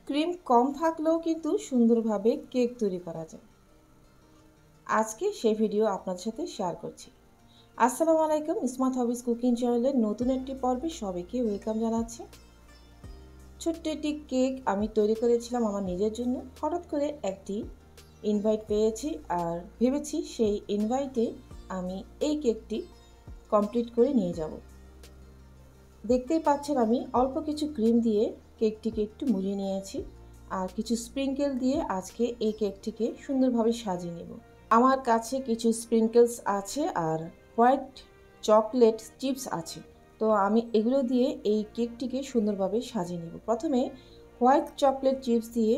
Cream কম থাকলেও কিন্তু সুন্দরভাবে কেক তৈরি করা যায়। আজকে সেই ভিডিও আপনাদের সাথে শেয়ার করছি। আসসালামু আলাইকুম, স্মার্ট হবিস কুকিং চ্যানেলের নতুন একটি পর্বে সবাইকে ওয়েলকাম জানাচ্ছি। ছোট্ট একটি কেক আমি তৈরি করেছিলাম আমার নিজের জন্য। হঠাৎ করে একটি ইনভাইট পেয়েছি আর ভেবেছি সেই ইনভাইটে আমি এই কেকটি কমপ্লিট করে নিয়ে যাব। দেখতেই পাচ্ছেন আমি অল্প কিছু ক্রিম দিয়ে কেকটিকে একটু মুড়িয়ে নিয়েছি আর কিছু স্প্রিঙ্কেল দিয়ে আজকে এই কেকটিকে সুন্দরভাবে সাজিয়ে নেব। আমার কাছে কিছু স্প্রিঙ্কেলস আছে আর হোয়াইট চকলেট চিপস আছে, তো আমি এগুলো দিয়ে এই কেকটিকে সুন্দরভাবে সাজিয়ে নেব। প্রথমে হোয়াইট চকলেট চিপস দিয়ে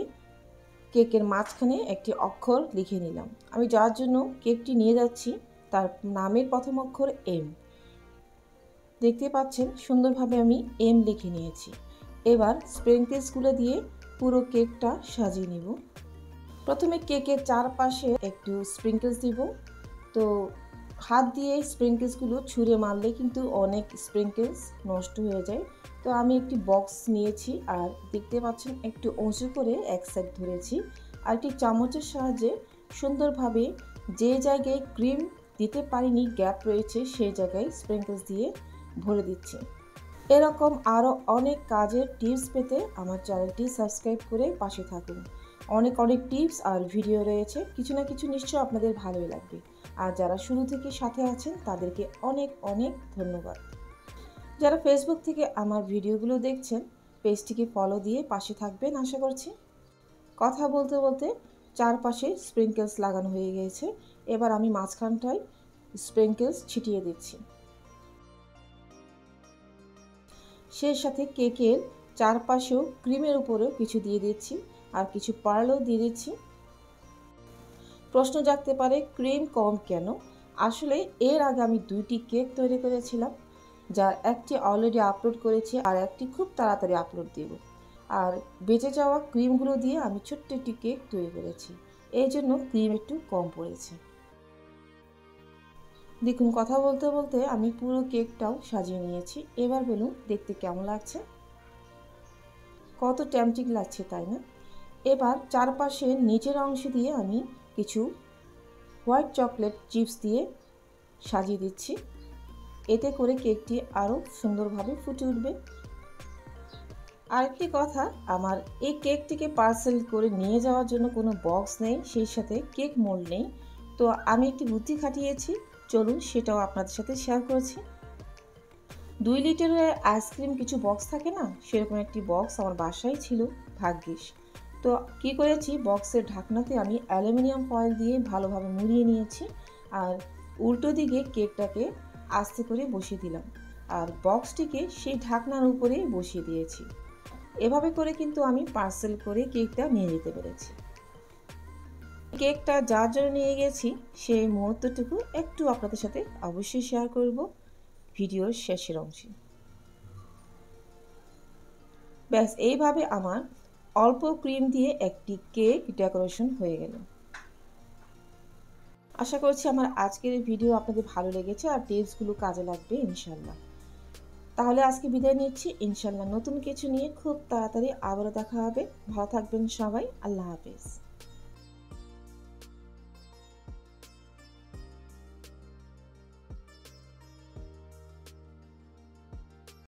কেকের মাঝখানে একটি অক্ষর লিখে নিলাম। আমি যার জন্য কেকটি নিয়ে যাচ্ছি তার নামের প্রথম অক্ষর এম। দেখতে পাচ্ছেন সুন্দরভাবে আমি এম লিখে নিয়েছি। এবার স্প্রিঙ্কেলসগুলো দিয়ে পুরো কেকটা সাজিয়ে নিব। প্রথমে কেকের চারপাশে একটু স্প্রিঙ্কেলস দিব। তো হাত দিয়ে স্প্রিঙ্কেলসগুলো ছুঁড়ে মারলে কিন্তু অনেক স্প্রিঙ্কেলস নষ্ট হয়ে যায়। তো আমি একটি বক্স নিয়েছি আর দেখতে পাচ্ছেন একটু উঁচু করে এক সাইড ধরেছি আর একটি চামচের সাহায্যে সুন্দরভাবে যে জায়গায় ক্রিম দিতে পারিনি, গ্যাপ রয়েছে, সেই জায়গায় স্প্রিঙ্কেলস দিয়ে ভরে দিচ্ছি। এরকম আরও অনেক কাজের টিপস পেতে আমার চ্যানেলটি সাবস্ক্রাইব করে পাশে থাকুন। অনেক টিপস আর ভিডিও রয়েছে, কিছু না কিছু নিশ্চয় আপনাদের ভালোই লাগবে। আর যারা শুরু থেকে সাথে আছেন তাদেরকে অনেক ধন্যবাদ। যারা ফেসবুক থেকে আমার ভিডিওগুলো দেখছেন পেজটিকে ফলো দিয়ে পাশে থাকবেন আশা করছি। কথা বলতে বলতে চারপাশে স্প্রিঙ্কেলস লাগানো হয়ে গিয়েছে। এবার আমি মাঝখানটায় স্প্রিঙ্কেলস ছিটিয়ে দিচ্ছি। সেই সাথে কেকের চারপাশেও ক্রিমের উপরেও কিছু দিয়ে দিচ্ছি আর কিছু পার্লও দিয়ে দিচ্ছি। প্রশ্ন জাগতে পারে ক্রিম কম কেন? আসলে এর আগে আমি দুইটি কেক তৈরি করেছিলাম, যার একটি অলরেডি আপলোড করেছি আর একটি খুব তাড়াতাড়ি আপলোড দেব। আর বেঁচে যাওয়া ক্রিমগুলো দিয়ে আমি ছোট্ট একটি কেক তৈরি করেছি, এই জন্য ক্রিম একটু কম পড়েছে। দেখুন, কথা বলতে বলতে আমি পুরো কেকটাও সাজিয়ে নিয়েছি। এবার বলুন দেখতে কেমন লাগছে? কত টেম্পটিং লাগছে, তাই না? এবার চারপাশে নিচের অংশ দিয়ে আমি কিছু হোয়াইট চকলেট চিপস দিয়ে সাজিয়ে দিচ্ছি। এতে করে কেকটি আরও সুন্দরভাবে ফুটে উঠবে। আরেকটি কথা, আমার এই কেকটিকে পার্সেল করে নিয়ে যাওয়ার জন্য কোনো বক্স নেই, সেই সাথে কেক মোল্ড নেই। তো আমি একটি বুদ্ধি খাটিয়েছি, চলুন সেটাও আপনাদের সাথে শেয়ার করেছি। 2 লিটারের আইসক্রিম কিছু বক্স থাকে না, সেরকম একটি বক্স আমার বাসায় ছিল ভাগ্যিস। তো কি করেছি, বক্সের ঢাকনাতে আমি অ্যালুমিনিয়াম ফয়েল দিয়ে ভালোভাবে মুড়িয়ে নিয়েছি আর উল্টো দিকে কেকটাকে আস্তে করে বসিয়ে দিলাম আর বক্সটিকে সেই ঢাকনার উপরে বসিয়ে দিয়েছি। এভাবে করে কিন্তু আমি পার্সেল করে কেকটা নিয়ে যেতে পেরেছি। কেকটা যার জন্য নিয়ে গেছি সেই মুহূর্তটুকু একটু আপনাদের সাথে অবশ্যই শেয়ার করব ভিডিওর শেষের অংশে। ব্যাস, এইভাবে আমার অল্প ক্রিম দিয়ে একটি কেক ডেকোরেশন হয়ে গেল। আশা করছি আমার আজকের ভিডিও আপনাদের ভালো লেগেছে আর টিপসগুলো কাজে লাগবে ইনশাল্লাহ। তাহলে আজকে বিদায় নিচ্ছি, ইনশাল্লাহ নতুন কিছু নিয়ে খুব তাড়াতাড়ি আবারও দেখা হবে। ভালো থাকবেন সবাই, আল্লাহ হাফেজ।